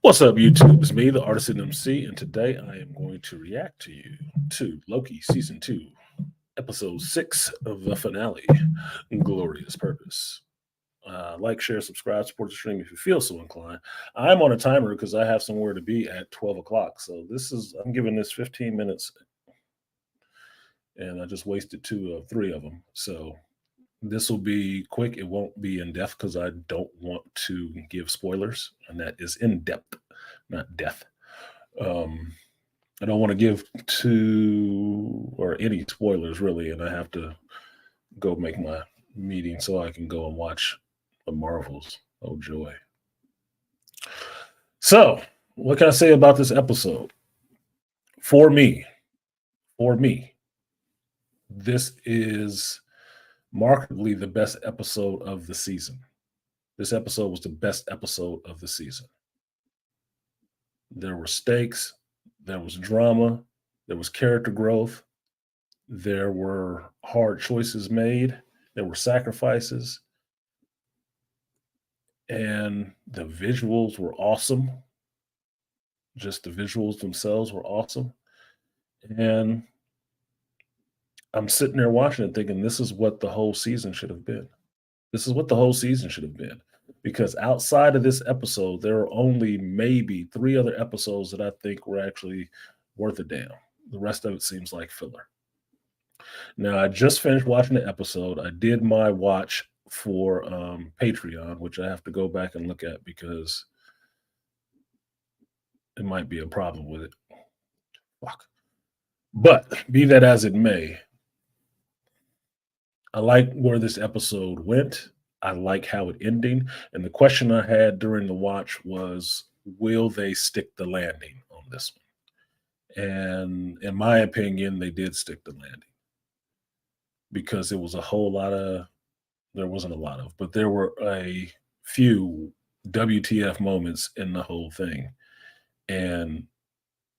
What's up, YouTube? It's me, the Artisan MC, and today I am going to react to you to Loki Season 2, Episode 6 of the finale, Glorious Purpose. Like, share, subscribe, support the stream if you feel so inclined. I'm on a timer because I have somewhere to be at 12 o'clock. So I'm giving this 15 minutes, and I just wasted three of them. So this will be quick. It won't be in depth because I don't want to give spoilers, and that is in depth, not death. Um, I don't want to give any spoilers really, and I have to go make my meeting so I can go and watch the Marvels. Oh joy! So, what can I say about this episode? For me, for me, this is markedly the best episode of the season. This episode was the best episode of the season. There were stakes, there was drama, there was character growth, there were hard choices made, there were sacrifices, and the visuals were awesome. Just the visuals themselves were awesome. And I'm sitting there watching it thinking this is what the whole season should have been. This is what the whole season should have been. Because outside of this episode, there are only maybe three other episodes that I think were actually worth a damn. The rest of it seems like filler. Now, I just finished watching the episode. I did my watch for Patreon, which I have to go back and look at because it might be a problem with it. Fuck. But be that as it may, I like where this episode went. I like how it ending. And the question I had during the watch was, will they stick the landing on this one? And in my opinion, they did stick the landing because it was a whole lot of, there wasn't a lot of, but there were a few WTF moments in the whole thing and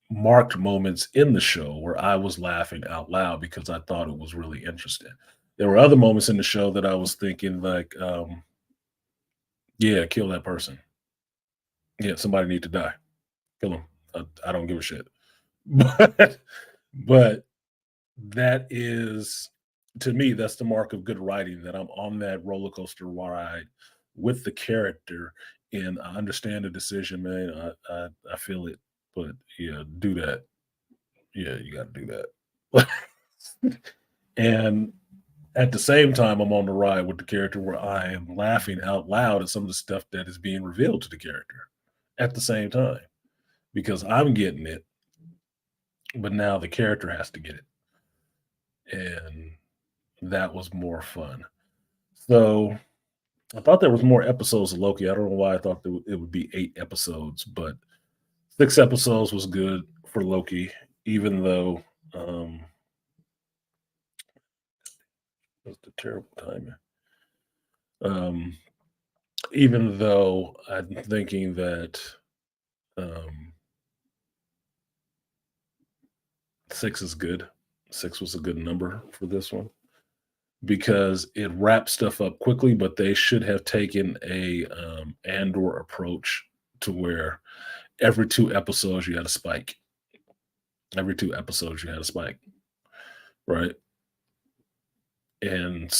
marked moments in the show where I was laughing out loud because I thought it was really interesting. There were other moments in the show that I was thinking like, yeah, kill that person. Yeah, somebody need to die. Kill him. I don't give a shit. But that is, to me, that's the mark of good writing, that I'm on that roller coaster ride with the character and I understand the decision, man. I feel it, but yeah, do that. Yeah, you got to do that. And at the same time, I'm on the ride with the character where I am laughing out loud at some of the stuff that is being revealed to the character at the same time because I'm getting it, but now the character has to get it. And that was more fun. So I thought there was more episodes of Loki. I don't know why I thought it would be 8 episodes, but 6 episodes was good for Loki, even though that's the terrible timing. Um, even though I'm thinking that um, 6 is good. 6 was a good number for this one because it wraps stuff up quickly, but they should have taken a Andor approach to where every 2 episodes you had a spike. Every 2 episodes you had a spike, right? And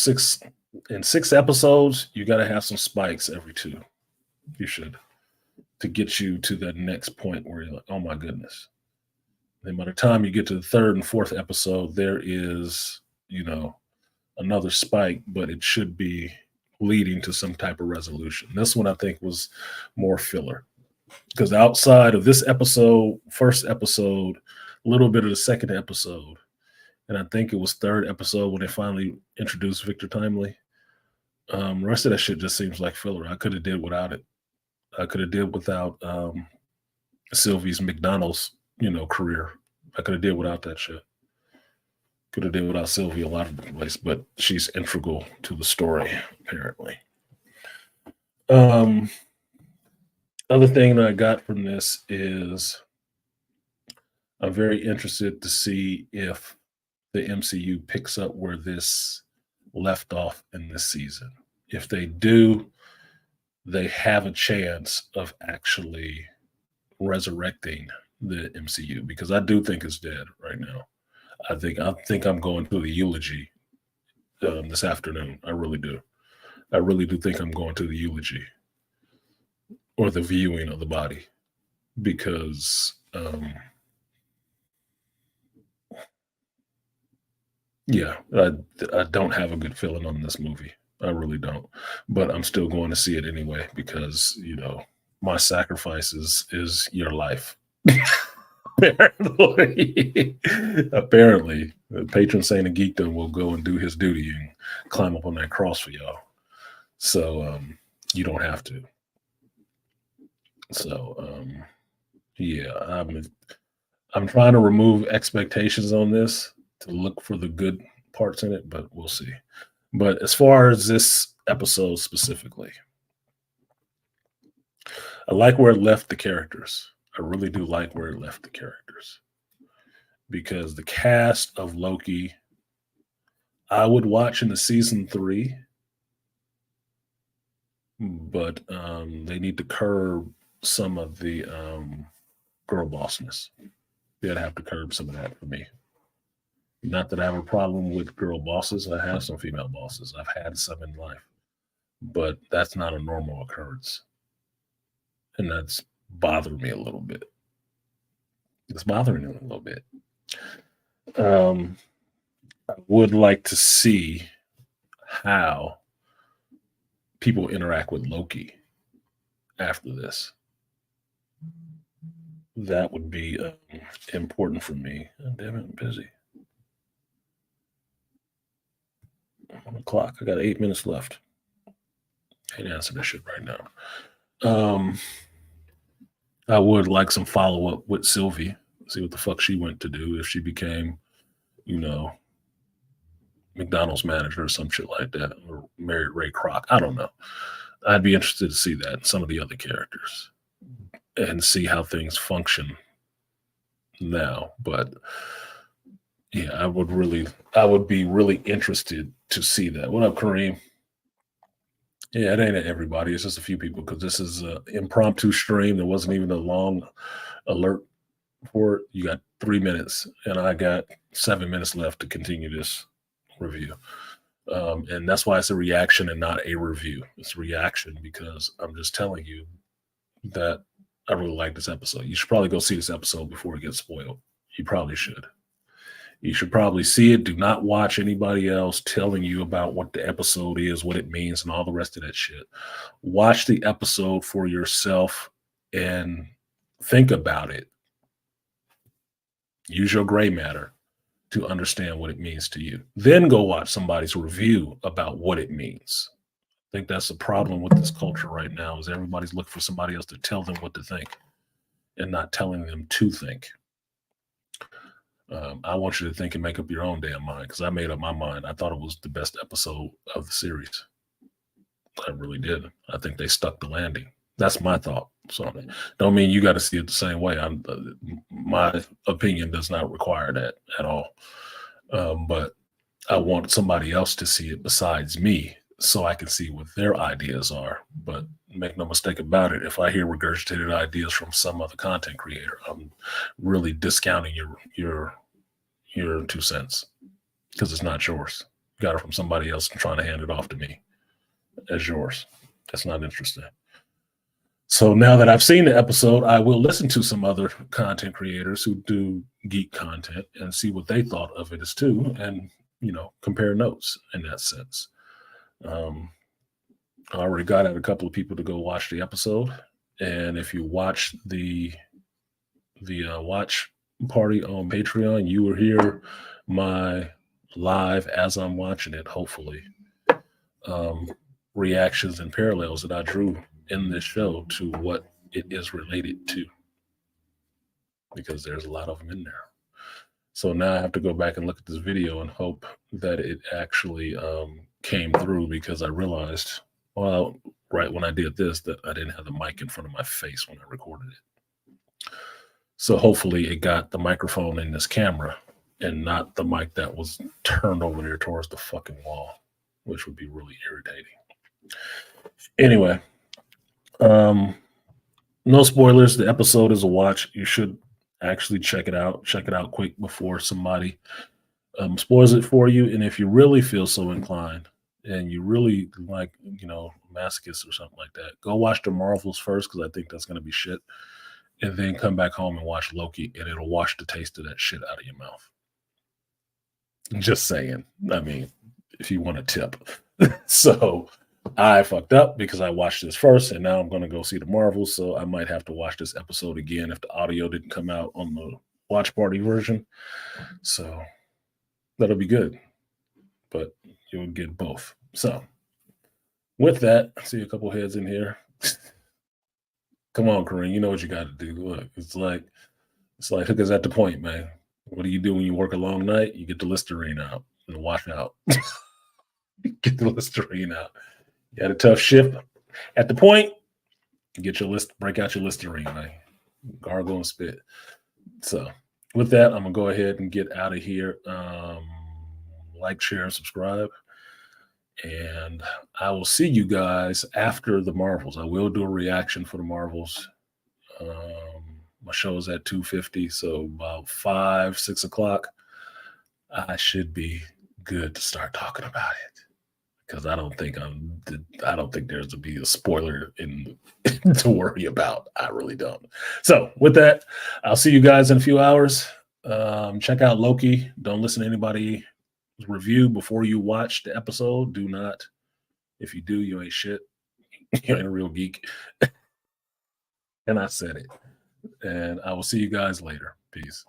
in 6 episodes, you got to have some spikes every 2. You should, to get you to that next point where you're like, oh my goodness. And by the time you get to the 3rd and 4th episode, there is, another spike, but it should be leading to some type of resolution. This one I think was more filler because outside of this episode, first episode, a little bit of the second episode, and I think it was 3rd episode when they finally introduced Victor Timely. The rest of that shit just seems like filler. I could have did without it. I could have did without Sylvie's McDonald's, career. I could have did without that shit. Could have did without Sylvie a lot of the place, but she's integral to the story, apparently. Other thing that I got from this is I'm very interested to see if the MCU picks up where this left off in this season. If they do, they have a chance of actually resurrecting the MCU because I do think it's dead right now. I think I'm going to the eulogy this afternoon. I really do. I really do think I'm going to the eulogy or the viewing of the body because yeah, I don't have a good feeling on this movie. I really don't. But I'm still going to see it anyway because, my sacrifice is your life. Apparently, apparently, the patron saint of geekdom will go and do his duty and climb up on that cross for y'all. So you don't have to. So yeah, I'm trying to remove expectations on this to look for the good parts in it, but we'll see. But as far as this episode specifically, I like where it left the characters. I really do like where it left the characters because the cast of Loki, I would watch in the season 3, but they need to curb some of the girl bossness. They'd have to curb some of that for me. Not that I have a problem with girl bosses. I have some female bosses. I've had some in life, but that's not a normal occurrence. And that's bothering me a little bit. It's bothering me a little bit. I would like to see how people interact with Loki after this. That would be important for me. Oh, damn it, I'm busy. On the clock. I got 8 minutes left. I can't answer this shit right now. I would like some follow up with Sylvie. See what the fuck she went to do if she became, McDonald's manager or some shit like that, or married Ray Kroc. I don't know. I'd be interested to see that and some of the other characters and see how things function now. But yeah, I would be really interested to see that. What up, Kareem? Yeah, it ain't everybody. It's just a few people because this is an impromptu stream. There wasn't even a long alert for it. You got 3 minutes, and I got 7 minutes left to continue this review. And that's why it's a reaction and not a review. It's a reaction because I'm just telling you that I really like this episode. You should probably go see this episode before it gets spoiled. You probably should. You should probably see it. Do not watch anybody else telling you about what the episode is, what it means, and all the rest of that shit. Watch the episode for yourself and think about it. Use your gray matter to understand what it means to you. Then go watch somebody's review about what it means. I think that's the problem with this culture right now is everybody's looking for somebody else to tell them what to think and not telling them to think. I want you to think and make up your own damn mind because I made up my mind. I thought it was the best episode of the series. I really did. I think they stuck the landing. That's my thought. So don't mean you got to see it the same way. My opinion does not require that at all. But I want somebody else to see it besides me so I can see what their ideas are. But make no mistake about it, if I hear regurgitated ideas from some other content creator, I'm really discounting your 2 cents because it's not yours. You got it from somebody else and trying to hand it off to me as yours. That's not interesting. So now that I've seen the episode, I will listen to some other content creators who do geek content and see what they thought of it as too, and compare notes in that sense. I already got at a couple of people to go watch the episode, and if you watch the watch party on Patreon, you will hear my live as I'm watching it. Hopefully, reactions and parallels that I drew in this show to what it is related to, because there's a lot of them in there. So now I have to go back and look at this video and hope that it actually came through, because I realized, right when I did this, that I didn't have the mic in front of my face when I recorded it. So hopefully it got the microphone in this camera and not the mic that was turned over there towards the fucking wall, which would be really irritating. Anyway, No spoilers. The episode is a watch. You should actually check it out. Check it out quick before somebody spoils it for you. And if you really feel so inclined and you really like, masochist or something like that, go watch the Marvels first because I think that's going to be shit. And then come back home and watch Loki, and it'll wash the taste of that shit out of your mouth. Just saying. I mean, if you want a tip. So I fucked up because I watched this first, and now I'm going to go see the Marvels. So I might have to watch this episode again if the audio didn't come out on the watch party version. So that'll be good. But you'll get both. So with that, I see a couple heads in here. Come on, Kareem. You know what you got to do. Look, it's like hookers at the point, man. What do you do when you work a long night? You get the Listerine out and wash out. Get the Listerine out. You had a tough shift at the point. Get your list, break out your Listerine, man. Gargle and spit. So with that, I'm gonna go ahead and get out of here. Like, share, and subscribe. And I will see you guys after the Marvels. I will do a reaction for the Marvels. My show is at 2:50, so about 5-6 o'clock, I should be good to start talking about it. Because I don't think there's to be a spoiler in to worry about. I really don't. So with that, I'll see you guys in a few hours. Check out Loki. Don't listen to anybody review before you watch the episode. Do not. If you do, you ain't shit. You ain't a real geek. And I said it. And I will see you guys later. Peace.